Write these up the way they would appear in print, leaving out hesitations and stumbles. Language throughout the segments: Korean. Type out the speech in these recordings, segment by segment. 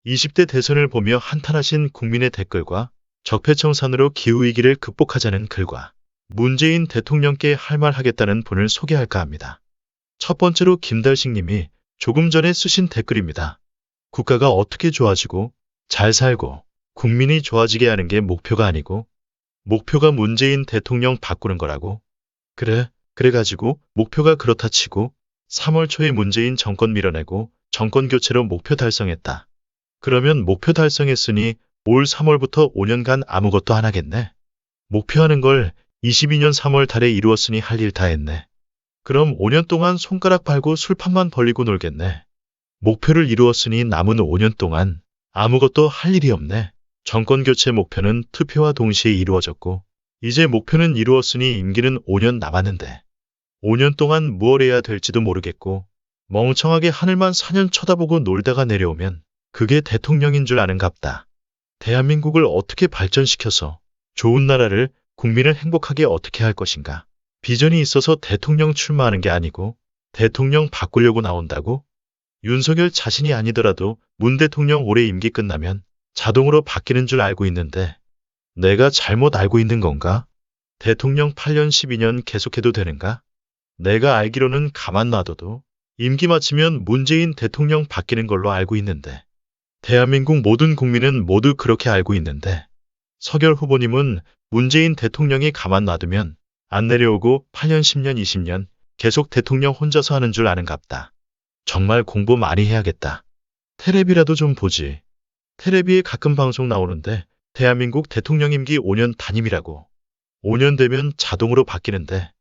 20대 대선을 보며 한탄하신 국민의 댓글과 적폐청산으로 기후위기를 극복하자는 글과 문재인 대통령께 할 말 하겠다는 분을 소개할까 합니다. 첫 번째로 김달식 님이 조금 전에 쓰신 댓글입니다. 국가가 어떻게 좋아지고 잘 살고 국민이 좋아지게 하는 게 목표가 아니고 목표가 문재인 대통령 바꾸는 거라고. 그래가지고 목표가 그렇다 치고 3월 초에 문재인 정권 밀어내고 정권 교체로 목표 달성했다. 그러면 목표 달성했으니 올 3월부터 5년간 아무것도 안 하겠네. 목표하는 걸 22년 3월 달에 이루었으니 할 일 다 했네. 그럼 5년 동안 손가락 팔고 술판만 벌리고 놀겠네. 목표를 이루었으니 남은 5년 동안 아무것도 할 일이 없네. 정권 교체 목표는 투표와 동시에 이루어졌고 이제 목표는 이루었으니 임기는 5년 남았는데 5년 동안 무엇 해야 될지도 모르겠고 멍청하게 하늘만 4년 쳐다보고 놀다가 내려오면 그게 대통령인 줄 아는갑다. 대한민국을 어떻게 발전시켜서 좋은 나라를 국민을 행복하게 어떻게 할 것인가. 비전이 있어서 대통령 출마하는 게 아니고 대통령 바꾸려고 나온다고? 윤석열 자신이 아니더라도 문 대통령 올해 임기 끝나면 자동으로 바뀌는 줄 알고 있는데 내가 잘못 알고 있는 건가? 대통령 8년 12년 계속해도 되는가? 내가 알기로는 가만 놔둬도 임기 마치면 문재인 대통령 바뀌는 걸로 알고 있는데 대한민국 모든 국민은 모두 그렇게 알고 있는데 서결 후보님은 문재인 대통령이 가만 놔두면 안 내려오고 8년 10년 20년 계속 대통령 혼자서 하는 줄 아는갑다. 정말 공부 많이 해야겠다. 테레비라도 좀 보지. 테레비에 가끔 방송 나오는데 대한민국 대통령 임기 5년 단임이라고. 5년 되면 자동으로 바뀌는데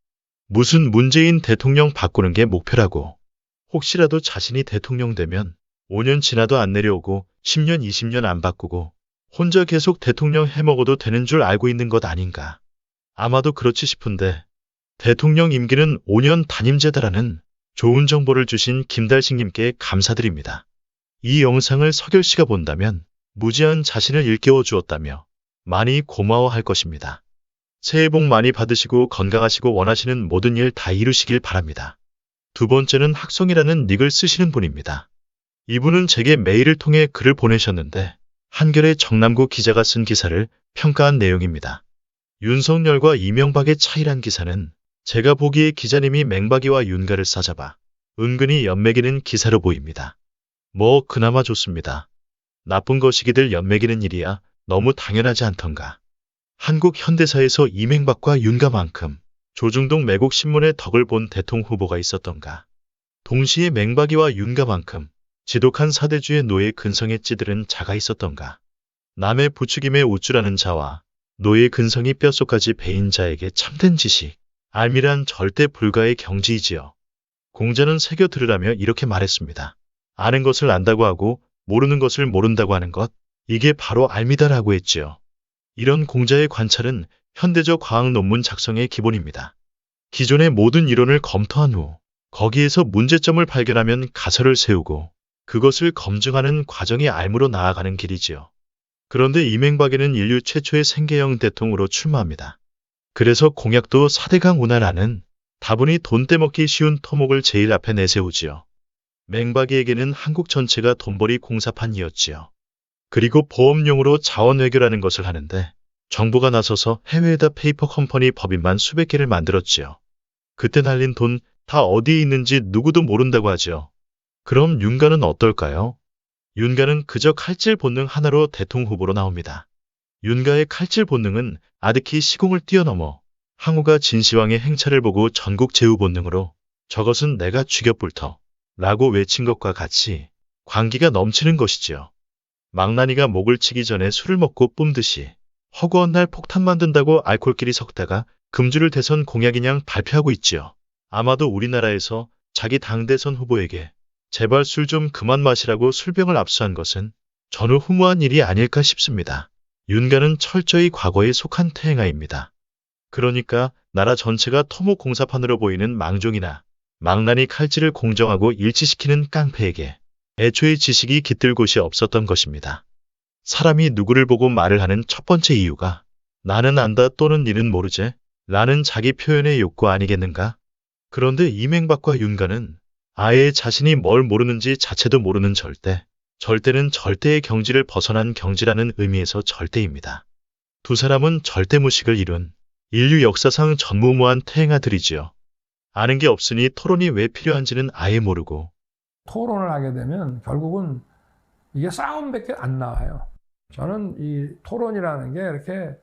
무슨 문재인 대통령 바꾸는 게 목표라고. 혹시라도 자신이 대통령 되면 5년 지나도 안 내려오고 10년 20년 안 바꾸고 혼자 계속 대통령 해먹어도 되는 줄 알고 있는 것 아닌가. 아마도 그렇지 싶은데 대통령 임기는 5년 단임제다라는 좋은 정보를 주신 김달식님께 감사드립니다. 이 영상을 서결 씨가 본다면 무지한 자신을 일깨워 주었다며 많이 고마워할 것입니다. 새해 복 많이 받으시고 건강하시고 원하시는 모든 일 다 이루시길 바랍니다. 두 번째는 학성이라는 닉을 쓰시는 분입니다. 이분은 제게 메일을 통해 글을 보내셨는데 한겨레 정남구 기자가 쓴 기사를 평가한 내용입니다. 윤석열과 이명박의 차이란 기사는 제가 보기에 기자님이 맹박이와 윤가를 싸잡아 은근히 연매기는 기사로 보입니다. 뭐 그나마 좋습니다. 나쁜 거시기들 연매기는 일이야 너무 당연하지 않던가. 한국 현대사에서 이명박과 윤가만큼 조중동 매국신문의 덕을 본 대통령 후보가 있었던가. 동시에 맹박이와 윤가만큼 지독한 사대주의 노예 근성에 찌들은 자가 있었던가. 남의 부추김에 우쭐하는 자와 노예 근성이 뼛속까지 배인 자에게 참된 지식, 알미란 절대 불가의 경지이지요. 공자는 새겨 들으라며 이렇게 말했습니다. 아는 것을 안다고 하고 모르는 것을 모른다고 하는 것, 이게 바로 알미다라고 했지요. 이런 공자의 관찰은 현대적 과학 논문 작성의 기본입니다. 기존의 모든 이론을 검토한 후 거기에서 문제점을 발견하면 가설을 세우고 그것을 검증하는 과정이 알무로 나아가는 길이지요. 그런데 이명박에는 인류 최초의 생계형 대통령으로 출마합니다. 그래서 공약도 4대강 운하라는 다분히 돈 떼먹기 쉬운 토목을 제일 앞에 내세우지요. 맹박이에게는 한국 전체가 돈벌이 공사판이었지요. 그리고 보험용으로 자원 외교라는 것을 하는데 정부가 나서서 해외에다 페이퍼 컴퍼니 법인만 수백 개를 만들었지요. 그때 날린 돈 다 어디에 있는지 누구도 모른다고 하죠. 그럼 윤가는 어떨까요? 윤가는 그저 칼질 본능 하나로 대통령 후보로 나옵니다. 윤가의 칼질 본능은 아득히 시공을 뛰어넘어 항우가 진시황의 행차를 보고 전국 제후 본능으로 저것은 내가 죽여불터 라고 외친 것과 같이 광기가 넘치는 것이지요. 망나니가 목을 치기 전에 술을 먹고 뿜듯이 허구한 날 폭탄 만든다고 알코올끼리 섞다가 금주를 대선 공약이냥 발표하고 있지요. 아마도 우리나라에서 자기 당대선 후보에게 제발 술 좀 그만 마시라고 술병을 압수한 것은 전후무한 일이 아닐까 싶습니다. 윤가는 철저히 과거에 속한 태행아입니다. 그러니까 나라 전체가 토목공사판으로 보이는 망종이나 망나니 칼질을 공정하고 일치시키는 깡패에게 애초에 지식이 깃들 곳이 없었던 것입니다. 사람이 누구를 보고 말을 하는 첫 번째 이유가 나는 안다 또는 니는 모르지 라는 자기 표현의 욕구 아니겠는가? 그런데 이명박과 윤가는 아예 자신이 뭘 모르는지 자체도 모르는 절대 절대는 절대의 경지를 벗어난 경지라는 의미에서 절대입니다. 두 사람은 절대무식을 이룬 인류 역사상 전무후무한 태행아들이지요. 아는 게 없으니 토론이 왜 필요한지는 아예 모르고 토론을 하게 되면 결국은 이게 싸움밖에 안 나와요. 저는 이 토론이라는 게 이렇게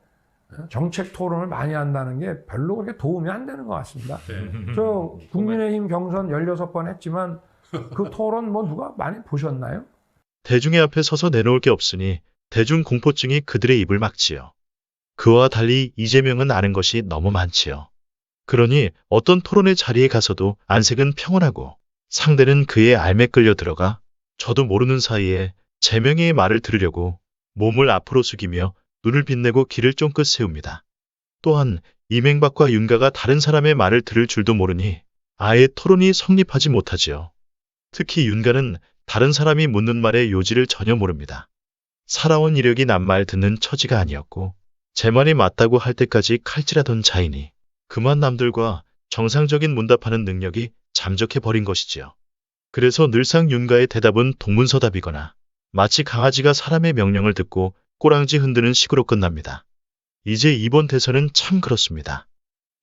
정책 토론을 많이 한다는 게 별로 그렇게 도움이 안 되는 것 같습니다. 저 국민의힘 경선 16번 했지만 그 토론 뭐 누가 많이 보셨나요? 대중의 앞에 서서 내놓을 게 없으니 대중 공포증이 그들의 입을 막지요. 그와 달리 이재명은 아는 것이 너무 많지요. 그러니 어떤 토론의 자리에 가서도 안색은 평온하고 상대는 그의 알매 끌려 들어가 저도 모르는 사이에 재명의 말을 들으려고 몸을 앞으로 숙이며 눈을 빛내고 귀를 쫑긋 세웁니다. 또한 이명박과 윤가가 다른 사람의 말을 들을 줄도 모르니 아예 토론이 성립하지 못하지요. 특히 윤가는 다른 사람이 묻는 말의 요지를 전혀 모릅니다. 살아온 이력이 남 말 듣는 처지가 아니었고 제 말이 맞다고 할 때까지 칼질하던 자이니 그만 남들과 정상적인 문답하는 능력이 잠적해버린 것이지요. 그래서 늘상 윤가의 대답은 동문서답이거나 마치 강아지가 사람의 명령을 듣고 꼬랑지 흔드는 식으로 끝납니다. 이제 이번 대선은 참 그렇습니다.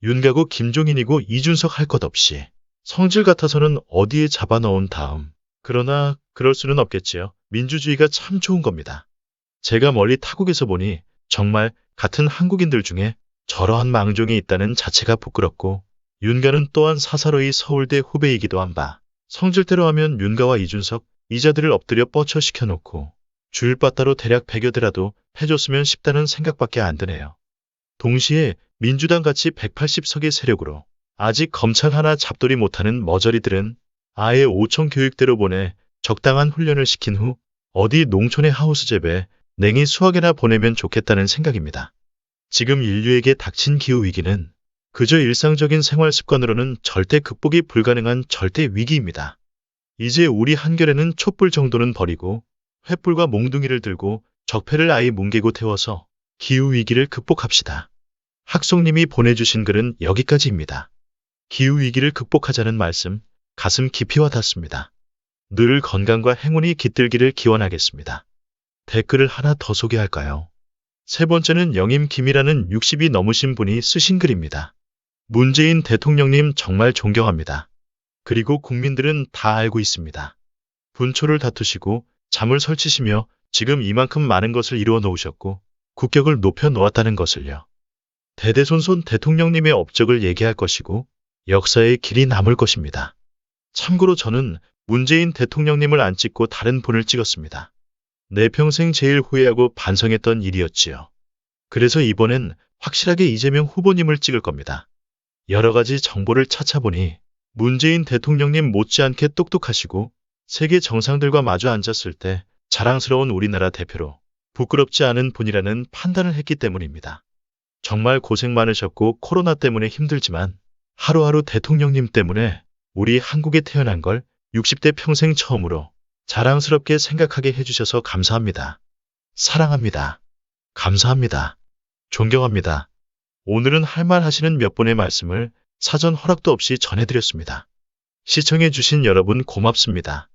윤가고 김종인이고 이준석 할 것 없이 성질 같아서는 어디에 잡아넣은 다음 그러나 그럴 수는 없겠지요. 민주주의가 참 좋은 겁니다. 제가 멀리 타국에서 보니 정말 같은 한국인들 중에 저러한 망종이 있다는 자체가 부끄럽고 윤가는 또한 사사로이 서울대 후배이기도 한 바 성질대로 하면 윤가와 이준석 이자들을 엎드려 뻗쳐 시켜놓고 주일바따로 대략 100여 대라도 해줬으면 싶다는 생각밖에 안 드네요. 동시에 민주당같이 180석의 세력으로 아직 검찰 하나 잡돌이 못하는 머저리들은 아예 5천 교육대로 보내 적당한 훈련을 시킨 후 어디 농촌의 하우스 재배, 냉이 수확에나 보내면 좋겠다는 생각입니다. 지금 인류에게 닥친 기후위기는 그저 일상적인 생활 습관으로는 절대 극복이 불가능한 절대 위기입니다. 이제 우리 한결에는 촛불 정도는 버리고 횃불과 몽둥이를 들고 적폐를 아예 뭉개고 태워서 기후위기를 극복합시다. 학송님이 보내주신 글은 여기까지입니다. 기후위기를 극복하자는 말씀, 가슴 깊이 와닿습니다. 늘 건강과 행운이 깃들기를 기원하겠습니다. 댓글을 하나 더 소개할까요? 세 번째는 영임김이라는 60이 넘으신 분이 쓰신 글입니다. 문재인 대통령님 정말 존경합니다. 그리고 국민들은 다 알고 있습니다. 분초를 다투시고 잠을 설치시며 지금 이만큼 많은 것을 이루어 놓으셨고 국격을 높여 놓았다는 것을요. 대대손손 대통령님의 업적을 얘기할 것이고 역사의 길이 남을 것입니다. 참고로 저는 문재인 대통령님을 안 찍고 다른 분을 찍었습니다. 내 평생 제일 후회하고 반성했던 일이었지요. 그래서 이번엔 확실하게 이재명 후보님을 찍을 겁니다. 여러 가지 정보를 찾아보니 문재인 대통령님 못지않게 똑똑하시고 세계 정상들과 마주 앉았을 때 자랑스러운 우리나라 대표로 부끄럽지 않은 분이라는 판단을 했기 때문입니다. 정말 고생 많으셨고 코로나 때문에 힘들지만 하루하루 대통령님 때문에 우리 한국에 태어난 걸 60대 평생 처음으로 자랑스럽게 생각하게 해주셔서 감사합니다. 사랑합니다. 감사합니다. 존경합니다. 오늘은 할 말 하시는 몇 분의 말씀을 사전 허락도 없이 전해드렸습니다. 시청해주신 여러분 고맙습니다.